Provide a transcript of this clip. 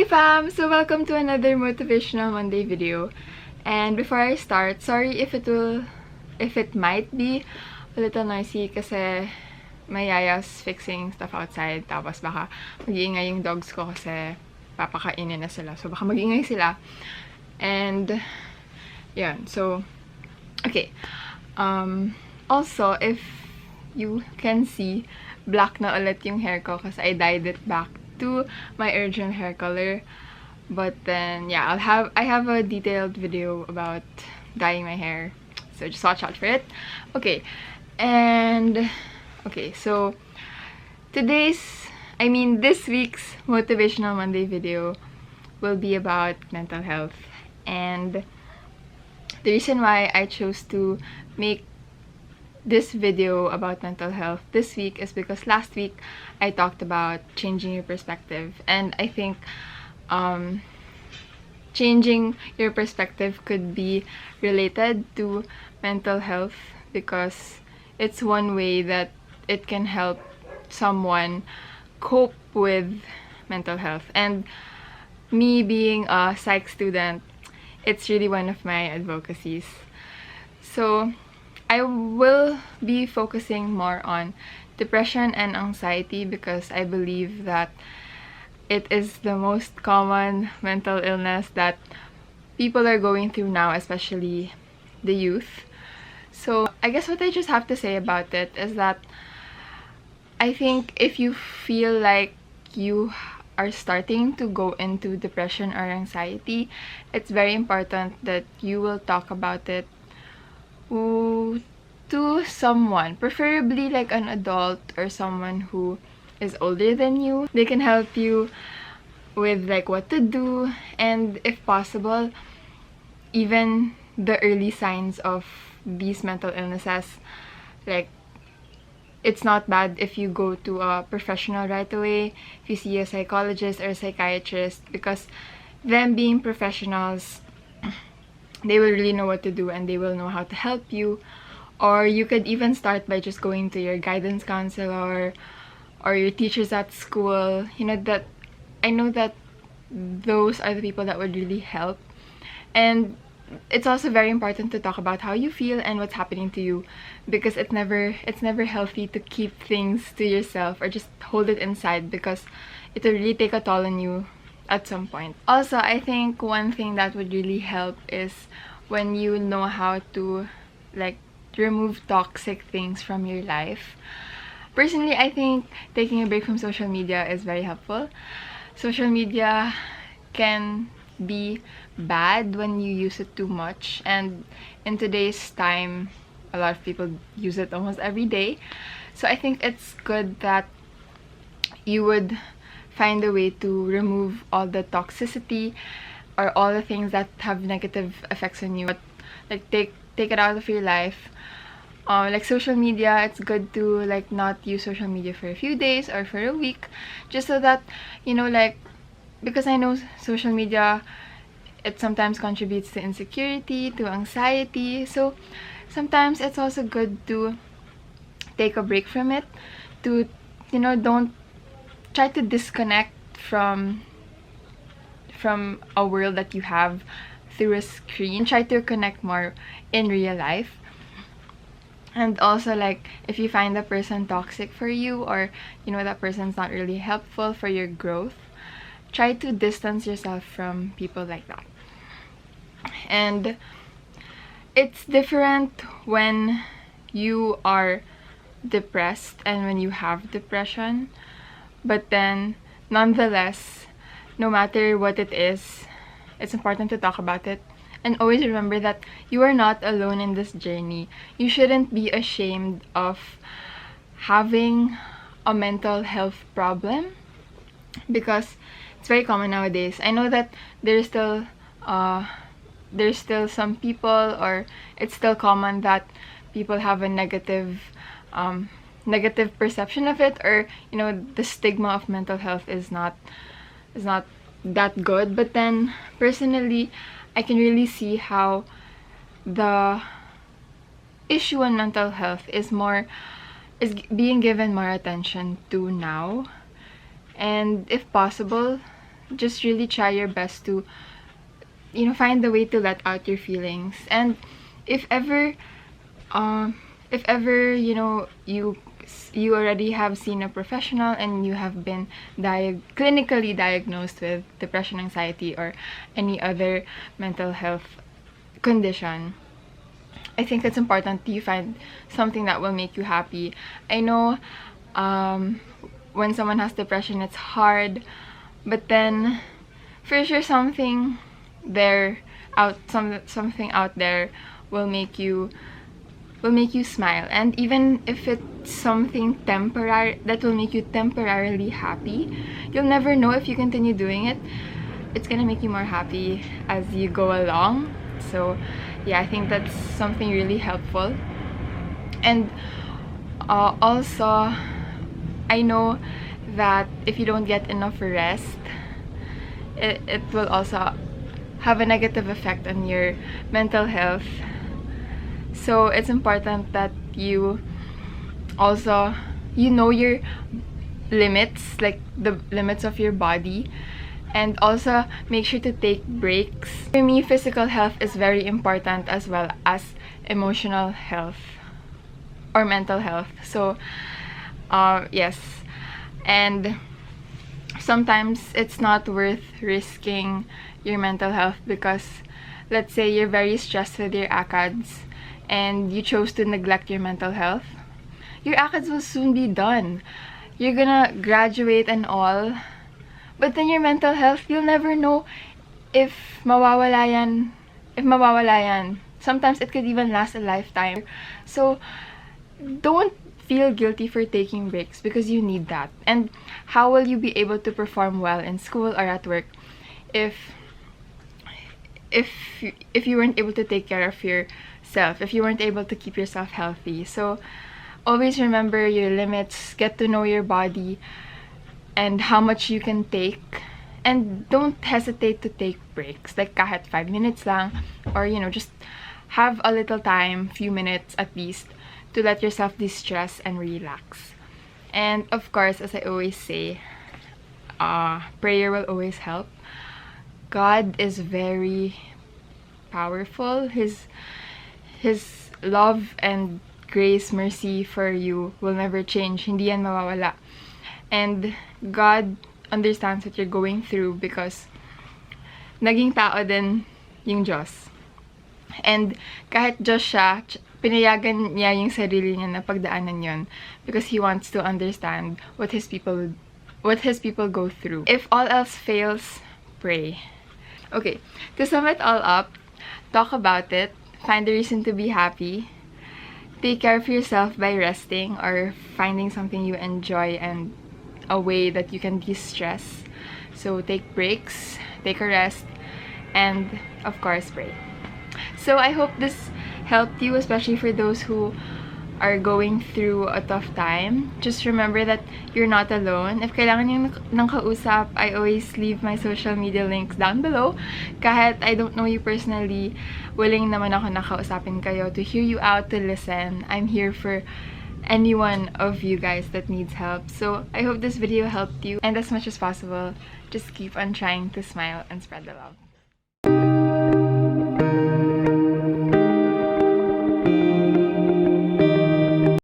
Hey fam! So welcome to another Motivational Monday video. And before I start, sorry if it might be a little noisy kasi may yayas fixing stuff outside. Tapos baka mag-iingay yung dogs ko kasi papakainin na sila. So baka mag-iingay sila. And yeah, so okay. Also, if you can see, black na ulit yung hair ko kasi I dyed it back to my original hair color. But then yeah, I have a detailed video about dyeing my hair, so just watch out for it. Okay, so this week's Motivational Monday video will be about mental health. And the reason why I chose to make this video about mental health this week is because last week I talked about changing your perspective, and I think changing your perspective could be related to mental health because it's one way that it can help someone cope with mental health. And me being a psych student, it's really one of my advocacies. So I will be focusing more on depression and anxiety because I believe that it is the most common mental illness that people are going through now, especially the youth. So I guess what I just have to say about it is that I think if you feel like you are starting to go into depression or anxiety, it's very important that you will talk about it to someone, preferably like an adult or someone who is older than you. They can help you with like what to do, and if possible, even the early signs of these mental illnesses. Like, it's not bad if you go to a professional right away, if you see a psychologist or a psychiatrist, because them being professionals, they will really know what to do and they will know how to help you. Or you could even start by just going to your guidance counselor or your teachers at school. I know that those are the people that would really help. And it's also very important to talk about how you feel and what's happening to you, because it's never healthy to keep things to yourself or just hold it inside, because it will really take a toll on you at some point. Also, I think one thing that would really help is when you know how to like remove toxic things from your life. Personally, I think taking a break from social media is very helpful. Social media can be bad when you use it too much, and in today's time, a lot of people use it almost every day. So I think it's good that you would find a way to remove all the toxicity or all the things that have negative effects on you. But like take it out of your life. Like social media, it's good to like not use social media for a few days or for a week, just so that like, because I know social media, it sometimes contributes to insecurity, to anxiety. So sometimes it's also good to take a break from it, to don't try to disconnect from a world that you have through a screen. Try to connect more in real life. And also, like, if you find the person toxic for you, or that person's not really helpful for your growth, try to distance yourself from people like that. And it's different when you are depressed and when you have depression, but then nonetheless, no matter what it is, it's important to talk about it. And always remember that you are not alone in this journey. You shouldn't be ashamed of having a mental health problem, because it's very common nowadays. I know that there's still some people, or it's still common that people have a negative perception of it, or the stigma of mental health is not that good. But then personally, I can really see how the issue on mental health is being given more attention to now. And if possible, just really try your best to, find the way to let out your feelings. And if ever, you already have seen a professional and you have been clinically diagnosed with depression, anxiety, or any other mental health condition, I think it's important you find something that will make you happy. I know when someone has depression, it's hard, but then for sure something out there will make you smile. And even if it's something temporary that will make you temporarily happy, you'll never know if you continue doing it, it's gonna make you more happy as you go along. So yeah, I think that's something really helpful. And also, I know that if you don't get enough rest, it will also have a negative effect on your mental health. So it's important that you also, know your limits, like the limits of your body, and also make sure to take breaks. For me, physical health is very important as well as emotional health or mental health. So yes, and sometimes it's not worth risking your mental health, because let's say you're very stressed with your ACADS and you chose to neglect your mental health, your ACADS will soon be done. You're gonna graduate and all, but then your mental health, you'll never know if mawawala yan. Sometimes it could even last a lifetime. So don't feel guilty for taking breaks, because you need that. And how will you be able to perform well in school or at work if you weren't able to take care of yourself, if you weren't able to keep yourself healthy? So always remember your limits, get to know your body and how much you can take, and don't hesitate to take breaks, like kahit 5 minutes lang, or just have a little time, few minutes at least, to let yourself distress and relax. And of course, as I always say, prayer will always help. God is very powerful. His love and grace, mercy for you will never change. Hindi yan mawawala. And God understands what you're going through, because naging tao din yung Diyos. And kahit Diyos siya, pinayagan niya yung sarili niya na pagdaanan yon, because He wants to understand what His people go through. If all else fails, pray. Okay, to sum it all up, talk about it, find a reason to be happy, take care of yourself by resting or finding something you enjoy and a way that you can de-stress. So take breaks, take a rest, and of course pray. So I hope this helped you, especially for those who are going through a tough time. Just remember that you're not alone. If kailangan niyo ng kausap, I always leave my social media links down below. Kahit I don't know you personally, willing naman ako na kausapin kayo, to hear you out, to listen. I'm here for any one of you guys that needs help. So I hope this video helped you, and as much as possible, just keep on trying to smile and spread the love.